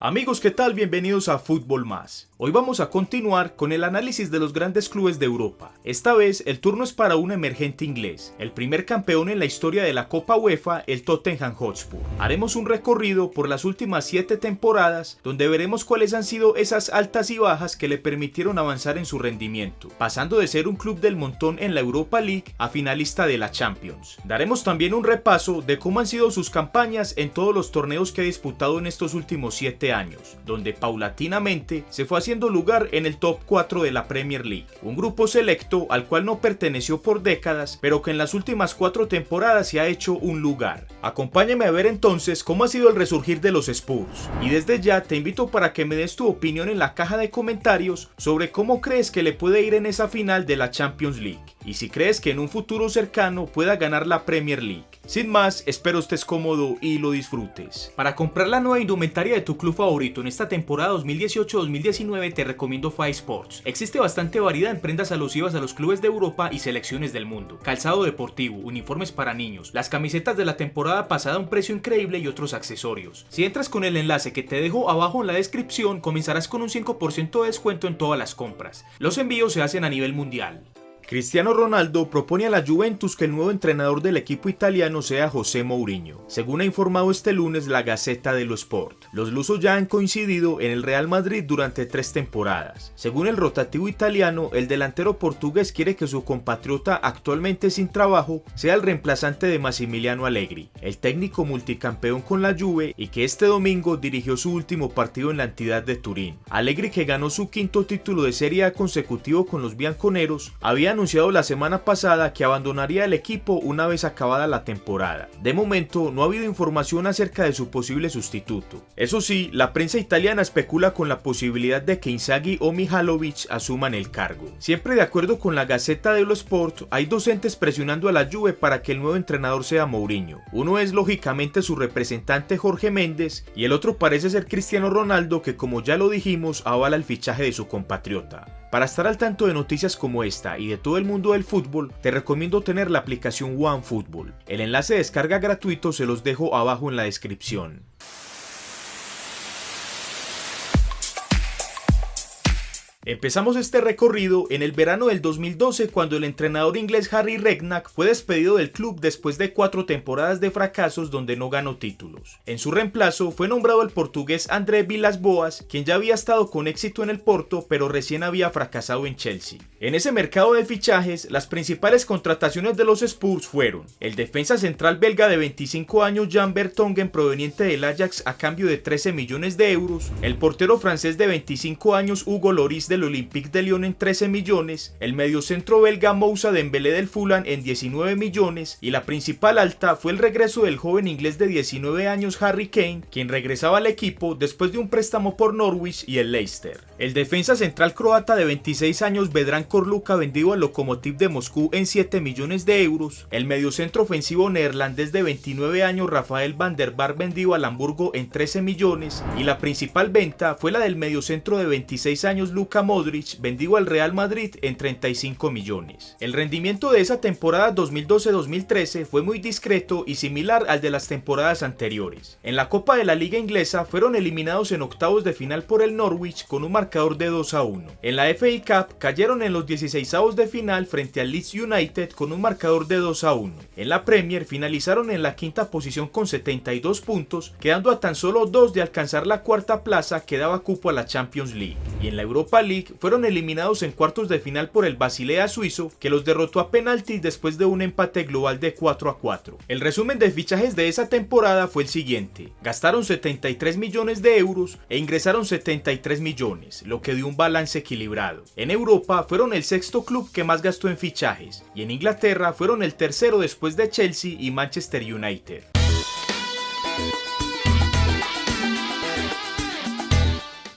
Amigos, ¿qué tal? Bienvenidos a Fútbol Más. Hoy vamos a continuar con el análisis de los grandes clubes de Europa. Esta vez el turno es para un emergente inglés, el primer campeón en la historia de la Copa UEFA, el Tottenham Hotspur. Haremos un recorrido por las últimas 7 temporadas, donde veremos cuáles han sido esas altas y bajas que le permitieron avanzar en su rendimiento, pasando de ser un club del montón en la Europa League a finalista de la Champions. Daremos también un repaso de cómo han sido sus campañas en todos los torneos que ha disputado en estos últimos 7 años, donde paulatinamente se fue haciendo lugar en el top 4 de la Premier League, un grupo selecto al cual no perteneció por décadas, pero que en las últimas 4 temporadas se ha hecho un lugar. Acompáñame a ver entonces cómo ha sido el resurgir de los Spurs, y desde ya te invito para que me des tu opinión en la caja de comentarios sobre cómo crees que le puede ir en esa final de la Champions League, y si crees que en un futuro cercano pueda ganar la Premier League. Sin más, espero estés cómodo y lo disfrutes. Para comprar la nueva indumentaria de tu club favorito en esta temporada 2018-2019 te recomiendo Five Sports. Existe bastante variedad en prendas alusivas a los clubes de Europa y selecciones del mundo, calzado deportivo, uniformes para niños, las camisetas de la temporada pasada a un precio increíble y otros accesorios. Si entras con el enlace que te dejo abajo en la descripción, comenzarás con un 5% de descuento en todas las compras. Los envíos se hacen a nivel mundial. Cristiano Ronaldo propone a la Juventus que el nuevo entrenador del equipo italiano sea José Mourinho, según ha informado este lunes la Gazzetta dello Sport. Los lusos ya han coincidido en el Real Madrid durante 3 temporadas. Según el rotativo italiano, el delantero portugués quiere que su compatriota, actualmente sin trabajo, sea el reemplazante de Massimiliano Allegri, el técnico multicampeón con la Juve y que este domingo dirigió su último partido en la entidad de Turín. Allegri, que ganó su 5º título de Serie A consecutivo con los bianconeros, había anunciado la semana pasada que abandonaría el equipo una vez acabada la temporada. De momento no ha habido información acerca de su posible sustituto. Eso sí, la prensa italiana especula con la posibilidad de que Inzaghi o Mihajlovic asuman el cargo. Siempre de acuerdo con la Gazzetta dello Sport, hay dos entes presionando a la Juve para que el nuevo entrenador sea Mourinho. Uno es lógicamente su representante Jorge Méndez y el otro parece ser Cristiano Ronaldo, que como ya lo dijimos avala el fichaje de su compatriota. Para estar al tanto de noticias como esta y de todo el mundo del fútbol, te recomiendo tener la aplicación OneFootball. El enlace de descarga gratuito se los dejo abajo en la descripción. Empezamos este recorrido en el verano del 2012, cuando el entrenador inglés Harry Redknapp fue despedido del club después de 4 temporadas de fracasos donde no ganó títulos. En su reemplazo fue nombrado el portugués André Villas-Boas, quien ya había estado con éxito en el Porto pero recién había fracasado en Chelsea. En ese mercado de fichajes, las principales contrataciones de los Spurs fueron el defensa central belga de 25 años Jan Vertonghen, proveniente del Ajax a cambio de 13 millones de euros, el portero francés de 25 años Hugo Lloris del Olympique de Lyon en 13 millones, el mediocentro belga Moussa Dembélé del Fulham en 19 millones y la principal alta fue el regreso del joven inglés de 19 años Harry Kane, quien regresaba al equipo después de un préstamo por Norwich y el Leicester. El defensa central croata de 26 años Vedran Korluka, vendido al Lokomotiv de Moscú en 7 millones de euros, el mediocentro ofensivo neerlandés de 29 años Rafael van der Vaart, vendido al Hamburgo en 13 millones y la principal venta fue la del mediocentro de 26 años Luka Modric, vendido al Real Madrid en 35 millones. El rendimiento de esa temporada 2012-2013 fue muy discreto y similar al de las temporadas anteriores. En la Copa de la Liga Inglesa fueron eliminados en octavos de final por el Norwich con un marcador de 2-1. En la FA Cup cayeron en los 16avos de final frente al Leeds United con un marcador de 2-1. En la Premier finalizaron en la 5ª posición con 72 puntos, quedando a tan solo 2 de alcanzar la 4ª plaza que daba cupo a la Champions League. Y en la Europa League fueron eliminados en cuartos de final por el Basilea suizo, que los derrotó a penaltis después de un empate global de 4-4. El resumen de fichajes de esa temporada fue el siguiente: gastaron 73 millones de euros e ingresaron 73 millones, lo que dio un balance equilibrado. En Europa fueron el 6º club que más gastó en fichajes, y en Inglaterra fueron el 3º después de Chelsea y Manchester United.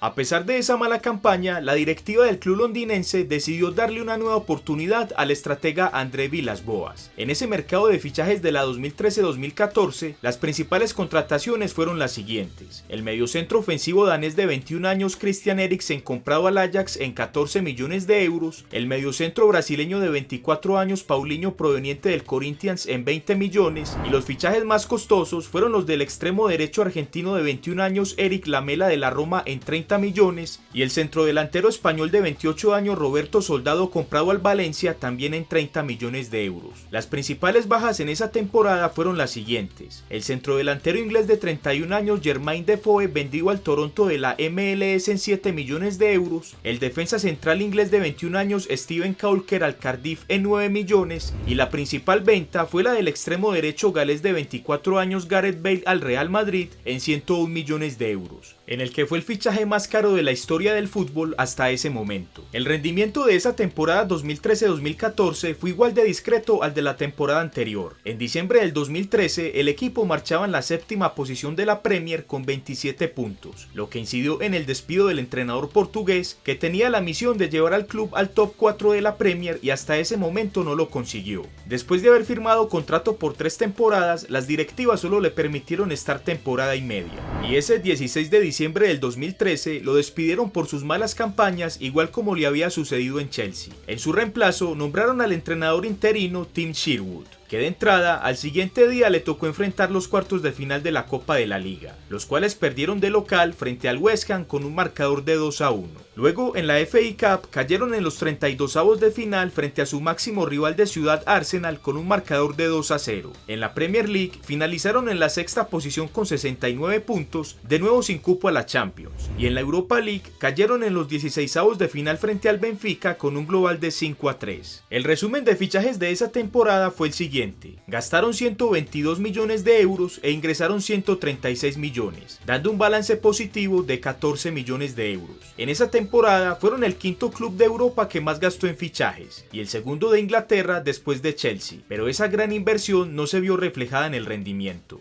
A pesar de esa mala campaña, la directiva del club londinense decidió darle una nueva oportunidad al estratega André Villas-Boas. En ese mercado de fichajes de la 2013-2014, las principales contrataciones fueron las siguientes: el mediocentro ofensivo danés de 21 años Christian Eriksen, comprado al Ajax en 14 millones de euros, el mediocentro brasileño de 24 años Paulinho, proveniente del Corinthians, en 20 millones, y los fichajes más costosos fueron los del extremo derecho argentino de 21 años Eric Lamela de la Roma en 30 millones y el centrodelantero español de 28 años Roberto Soldado, comprado al Valencia, también en 30 millones de euros. Las principales bajas en esa temporada fueron las siguientes: el centrodelantero inglés de 31 años Jermaine Defoe, vendido al Toronto de la MLS en 7 millones de euros, el defensa central inglés de 21 años Steven Caulker al Cardiff en 9 millones, y la principal venta fue la del extremo derecho galés de 24 años Gareth Bale al Real Madrid en 101 millones de euros, en el que fue el fichaje más caro de la historia del fútbol hasta ese momento. El rendimiento de esa temporada 2013-2014 fue igual de discreto al de la temporada anterior. En diciembre del 2013, el equipo marchaba en la séptima posición de la Premier con 27 puntos, lo que incidió en el despido del entrenador portugués, que tenía la misión de llevar al club al top 4 de la Premier y hasta ese momento no lo consiguió. Después de haber firmado contrato por 3 temporadas, las directivas solo le permitieron estar temporada y media, y ese 16 de diciembre del 2013 lo despidieron por sus malas campañas, igual como le había sucedido en Chelsea. En su reemplazo nombraron al entrenador interino Tim Sherwood, que de entrada al siguiente día le tocó enfrentar los cuartos de final de la Copa de la Liga, los cuales perdieron de local frente al West Ham con un marcador de 2-1. Luego en la FA Cup cayeron en los 32avos de final frente a su máximo rival de ciudad Arsenal con un marcador de 2-0. En la Premier League finalizaron en la sexta posición con 69 puntos, de nuevo sin cupo a la Champions, y en la Europa League cayeron en los 16avos de final frente al Benfica con un global de 5-3. El resumen de fichajes de esa temporada fue el siguiente: gastaron 122 millones de euros e ingresaron 136 millones, dando un balance positivo de 14 millones de euros. En esa temporada fueron el quinto club de Europa que más gastó en fichajes y el segundo de Inglaterra después de Chelsea, pero esa gran inversión no se vio reflejada en el rendimiento.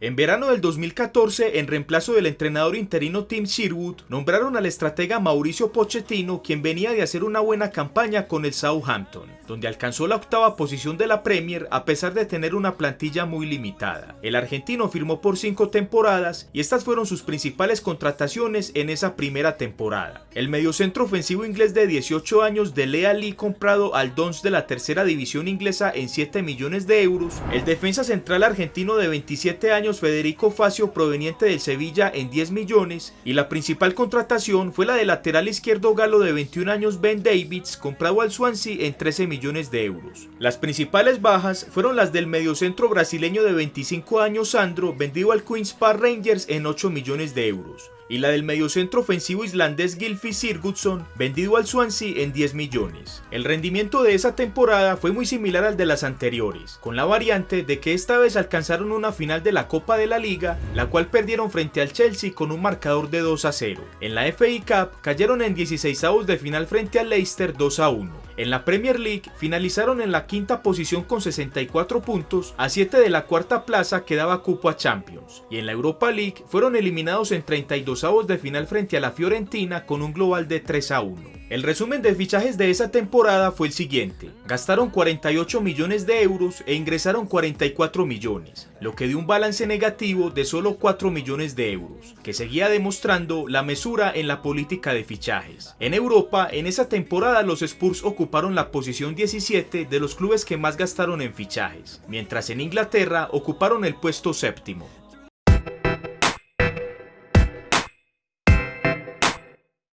En verano del 2014, en reemplazo del entrenador interino Tim Sherwood, nombraron al estratega Mauricio Pochettino, quien venía de hacer una buena campaña con el Southampton, donde alcanzó la octava posición de la Premier a pesar de tener una plantilla muy limitada. El argentino firmó por 5 temporadas y estas fueron sus principales contrataciones en esa primera temporada: el mediocentro ofensivo inglés de 18 años Dele Alli, comprado al Dons de la tercera división inglesa en 7 millones de euros, el defensa central argentino de 27 años Federico Facio, proveniente del Sevilla, en 10 millones, y la principal contratación fue la del lateral izquierdo galo de 21 años Ben Davies, comprado al Swansea en 13 millones de euros. Las principales bajas fueron las del mediocentro brasileño de 25 años Sandro, vendido al Queen's Park Rangers en 8 millones de euros, y la del mediocentro ofensivo islandés Gylfi Sigurdsson, vendido al Swansea en 10 millones. El rendimiento de esa temporada fue muy similar al de las anteriores, con la variante de que esta vez alcanzaron una final de la Copa de la Liga, la cual perdieron frente al Chelsea con un marcador de 2-0. En la FA Cup cayeron en 16avos de final frente al Leicester 2-1. En la Premier League finalizaron en la quinta posición con 64 puntos, a 7 de la cuarta plaza que daba cupo a Champions, y en la Europa League fueron eliminados en 32avos de final frente a la Fiorentina con un global de 3-1. El resumen de fichajes de esa temporada fue el siguiente: gastaron 48 millones de euros e ingresaron 44 millones, lo que dio un balance negativo de solo 4 millones de euros, que seguía demostrando la mesura en la política de fichajes. En Europa, en esa temporada los Spurs ocuparon la posición 17 de los clubes que más gastaron en fichajes, mientras en Inglaterra ocuparon el puesto séptimo.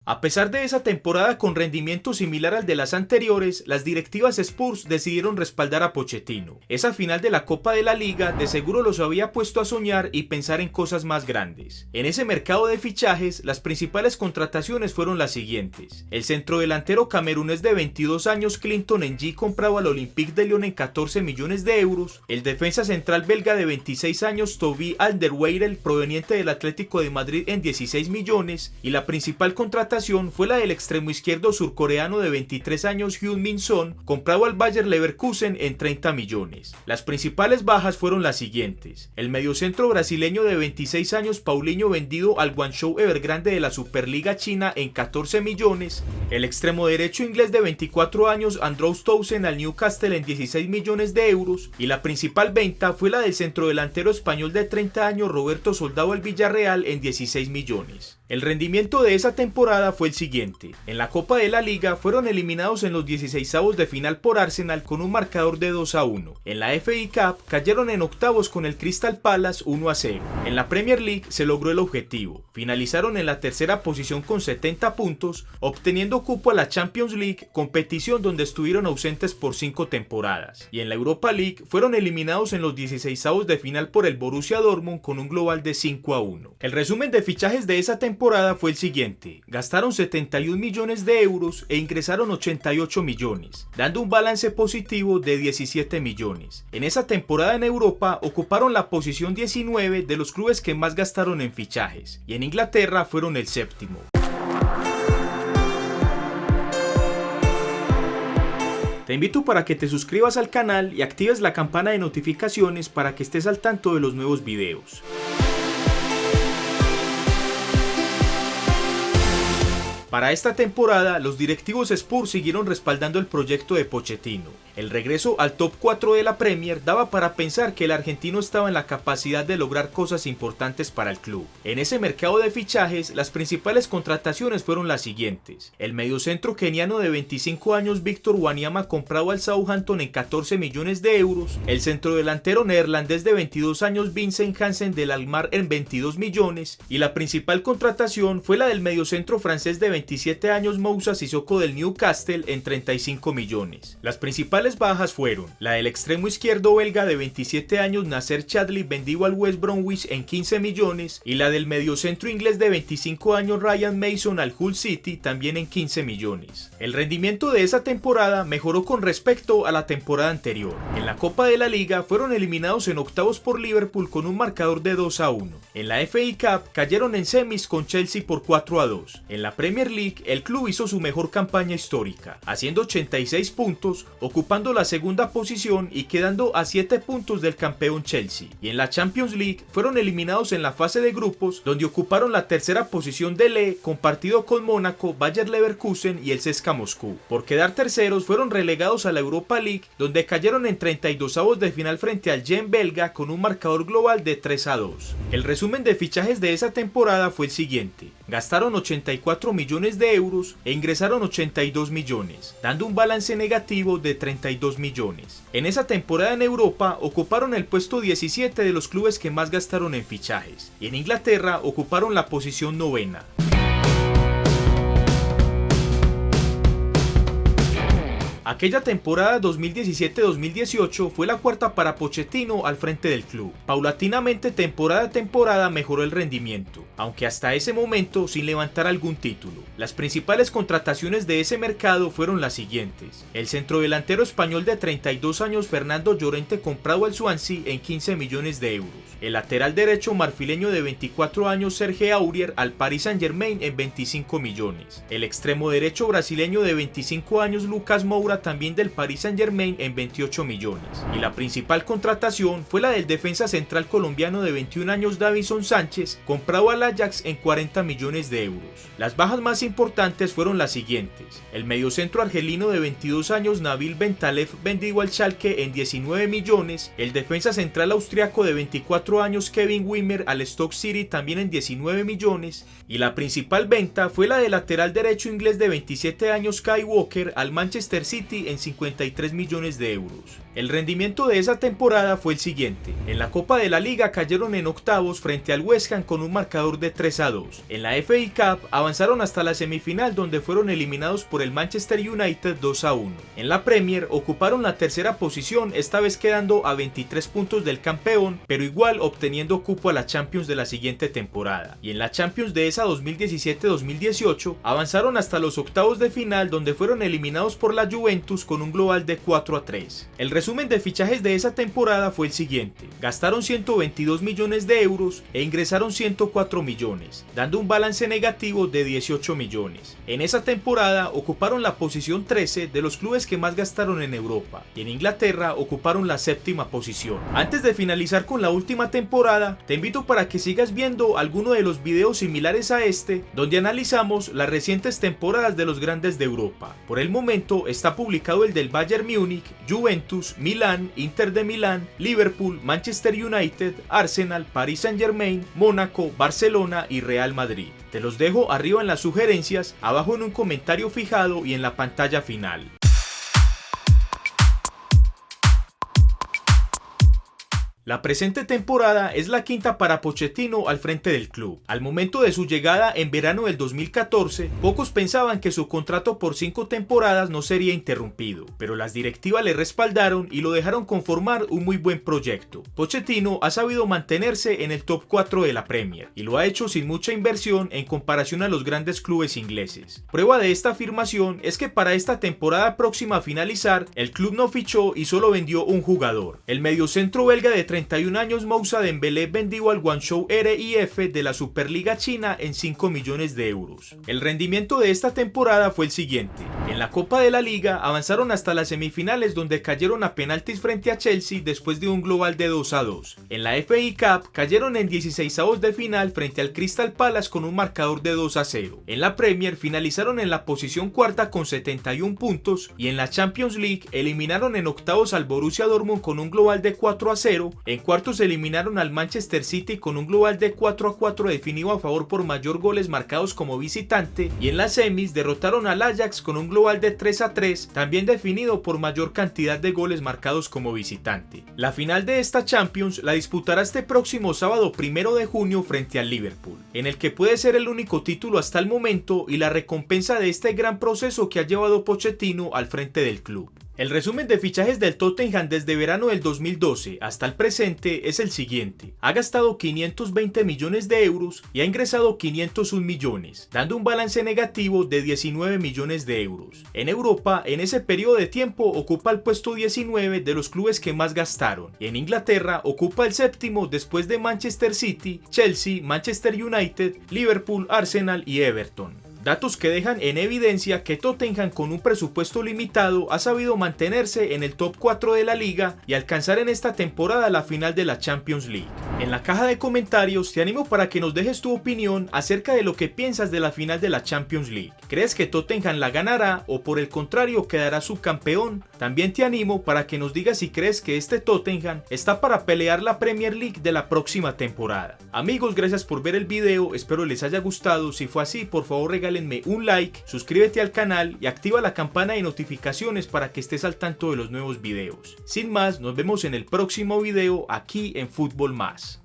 A pesar de esa temporada con rendimiento similar al de las anteriores, las directivas Spurs decidieron respaldar a Pochettino. Esa final de la Copa de la Liga de seguro los había puesto a soñar y pensar en cosas más grandes. En ese mercado de fichajes, las principales contrataciones fueron las siguientes: el centrodelantero camerunés de 22 años Clinton N'Jie, comprado al Olympique de Lyon en 14 millones de euros, el defensa central belga de 26 años Toby Alderweireld, proveniente del Atlético de Madrid, en 16 millones, y la principal contratación contratación fue la del extremo izquierdo surcoreano de 23 años Heung-min Son, comprado al Bayer Leverkusen en 30 millones. Las principales bajas fueron las siguientes: el mediocentro brasileño de 26 años Paulinho, vendido al Guangzhou Evergrande de la Superliga China en 14 millones, el extremo derecho inglés de 24 años Andrew Townsend al Newcastle en 16 millones de euros, y la principal venta fue la del centrodelantero español de 30 años Roberto Soldado al Villarreal en 16 millones. El rendimiento de esa temporada fue el siguiente: en la Copa de la Liga fueron eliminados en los 16avos de final por Arsenal con un marcador de 2-1. En la FA Cup cayeron en octavos con el Crystal Palace 1-0. En la Premier League se logró el objetivo: finalizaron en la tercera posición con 70 puntos, obteniendo cupo a la Champions League, competición donde estuvieron ausentes por 5 temporadas. Y en la Europa League fueron eliminados en los 16avos de final por el Borussia Dortmund con un global de 5-1. El resumen de fichajes de esa temporada fue el siguiente: gastaron 71 millones de euros e ingresaron 88 millones, dando un balance positivo de 17 millones. En esa temporada en Europa ocuparon la posición 19 de los clubes que más gastaron en fichajes, y en Inglaterra fueron el séptimo. Te invito para que te suscribas al canal y actives la campana de notificaciones para que estés al tanto de los nuevos videos. Para esta temporada, los directivos Spurs siguieron respaldando el proyecto de Pochettino. El regreso al top 4 de la Premier daba para pensar que el argentino estaba en la capacidad de lograr cosas importantes para el club. En ese mercado de fichajes, las principales contrataciones fueron las siguientes: el mediocentro keniano de 25 años Victor Wanyama, comprado al Southampton en 14 millones de euros, el centrodelantero neerlandés de 22 años Vincent Janssen del Alkmaar en 22 millones, y la principal contratación fue la del mediocentro francés de 27 años Moussa Sissoko del Newcastle en 35 millones. Las principales bajas fueron la del extremo izquierdo belga de 27 años Nacer Chadli, vendido al West Bromwich en 15 millones, y la del mediocentro inglés de 25 años Ryan Mason al Hull City también en 15 millones. El rendimiento de esa temporada mejoró con respecto a la temporada anterior. En la Copa de la Liga fueron eliminados en octavos por Liverpool con un marcador de 2-1. En la FA Cup cayeron en semis con Chelsea por 4-2. En la Premier League el club hizo su mejor campaña histórica, haciendo 86 puntos, ocupando la segunda posición y quedando a 7 puntos del campeón Chelsea. Y en la Champions League fueron eliminados en la fase de grupos, donde ocuparon la tercera posición del E, compartido con Mónaco, Bayer Leverkusen y el CSKA Moscú. Por quedar terceros fueron relegados a la Europa League, donde cayeron en 32avos de final frente al Genk belga con un marcador global de 3-2. El resumen de fichajes de esa temporada fue el siguiente: gastaron 84 millones de euros e ingresaron 82 millones, dando un balance negativo de 32 millones. En esa temporada en Europa ocuparon el puesto 17 de los clubes que más gastaron en fichajes, y en Inglaterra ocuparon la posición 9ª. Aquella temporada 2017-2018 fue la cuarta para Pochettino al frente del club. Paulatinamente, temporada a temporada, mejoró el rendimiento, aunque hasta ese momento sin levantar algún título. Las principales contrataciones de ese mercado fueron las siguientes: el centrodelantero español de 32 años Fernando Llorente, comprado al Swansea en 15 millones de euros. El lateral derecho marfileño de 24 años Serge Aurier al Paris Saint-Germain en 25 millones. El extremo derecho brasileño de 25 años Lucas Moura, también del Paris Saint-Germain, en 28 millones. Y la principal contratación fue la del defensa central colombiano de 21 años Davinson Sánchez, comprado al Ajax en 40 millones de euros. Las bajas más importantes fueron las siguientes: el mediocentro argelino de 22 años Nabil Bentaleb, vendido al Schalke en 19 millones, el defensa central austriaco de 24 años Kevin Wimmer al Stoke City también en 19 millones, y la principal venta fue la del lateral derecho inglés de 27 años Kai Walker al Manchester City en 53 millones de euros. El rendimiento de esa temporada fue el siguiente: en la Copa de la Liga cayeron en octavos frente al West Ham con un marcador de 3-2. En la FA Cup avanzaron hasta la semifinal, donde fueron eliminados por el Manchester United 2-1. En la Premier ocuparon la tercera posición, esta vez quedando a 23 puntos del campeón, pero igual obteniendo cupo a la Champions de la siguiente temporada. Y en la Champions de esa 2017-2018 avanzaron hasta los octavos de final, donde fueron eliminados por la Juventus Juventus con un global de 4-3. El resumen de fichajes de esa temporada fue el siguiente: gastaron 122 millones de euros e ingresaron 104 millones, dando un balance negativo de 18 millones. En esa temporada ocuparon la posición 13 de los clubes que más gastaron en Europa, y en Inglaterra ocuparon la séptima posición. Antes de finalizar con la última temporada, te invito para que sigas viendo alguno de los videos similares a este, donde analizamos las recientes temporadas de los grandes de Europa. Por el momento está publicado el del Bayern Múnich, Juventus, Milán, Inter de Milán, Liverpool, Manchester United, Arsenal, Paris Saint-Germain, Mónaco, Barcelona y Real Madrid. Te los dejo arriba en las sugerencias, abajo en un comentario fijado y en la pantalla final. La presente temporada es la quinta para Pochettino al frente del club. Al momento de su llegada en verano del 2014, pocos pensaban que su contrato por 5 temporadas no sería interrumpido, pero las directivas le respaldaron y lo dejaron conformar un muy buen proyecto. Pochettino ha sabido mantenerse en el top 4 de la Premier y lo ha hecho sin mucha inversión en comparación a los grandes clubes ingleses. Prueba de esta afirmación es que para esta temporada próxima a finalizar, el club no fichó y solo vendió un jugador. El mediocentro belga de 31 años Moussa Dembélé vendido al Guangzhou RIF de la Superliga China en 5 millones de euros. El rendimiento de esta temporada fue el siguiente: en la Copa de la Liga avanzaron hasta las semifinales, donde cayeron a penaltis frente a Chelsea después de un global de 2-2. En la FA Cup cayeron en 16avos de final frente al Crystal Palace con un marcador de 2-0. En la Premier finalizaron en la posición cuarta con 71 puntos y en la Champions League eliminaron en octavos al Borussia Dortmund con un global de 4-0. En cuartos eliminaron al Manchester City con un global de 4-4 definido a favor por mayor goles marcados como visitante, y en las semis derrotaron al Ajax con un global de 3-3 también definido por mayor cantidad de goles marcados como visitante. La final de esta Champions la disputará este próximo sábado 1 de junio frente al Liverpool, en el que puede ser el único título hasta el momento y la recompensa de este gran proceso que ha llevado Pochettino al frente del club. El resumen de fichajes del Tottenham desde verano del 2012 hasta el presente es el siguiente: ha gastado 520 millones de euros y ha ingresado 501 millones, dando un balance negativo de 19 millones de euros. En Europa, en ese periodo de tiempo ocupa el puesto 19 de los clubes que más gastaron, y en Inglaterra ocupa el séptimo después de Manchester City, Chelsea, Manchester United, Liverpool, Arsenal y Everton. Datos que dejan en evidencia que Tottenham, con un presupuesto limitado, ha sabido mantenerse en el top 4 de la liga y alcanzar en esta temporada la final de la Champions League. En la caja de comentarios te animo para que nos dejes tu opinión acerca de lo que piensas de la final de la Champions League. ¿Crees que Tottenham la ganará o por el contrario quedará subcampeón? También te animo para que nos digas si crees que este Tottenham está para pelear la Premier League de la próxima temporada. Amigos, gracias por ver el video, espero les haya gustado. Si fue así, por favor regálenme un like, suscríbete al canal y activa la campana de notificaciones para que estés al tanto de los nuevos videos. Sin más, nos vemos en el próximo video aquí en Fútbol Más.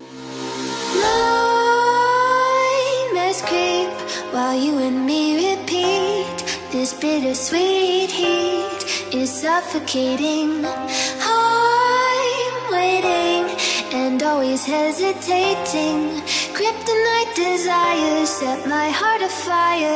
While you and me repeat, this bittersweet heat is suffocating. I'm waiting and always hesitating. Kryptonite desires set my heart afire.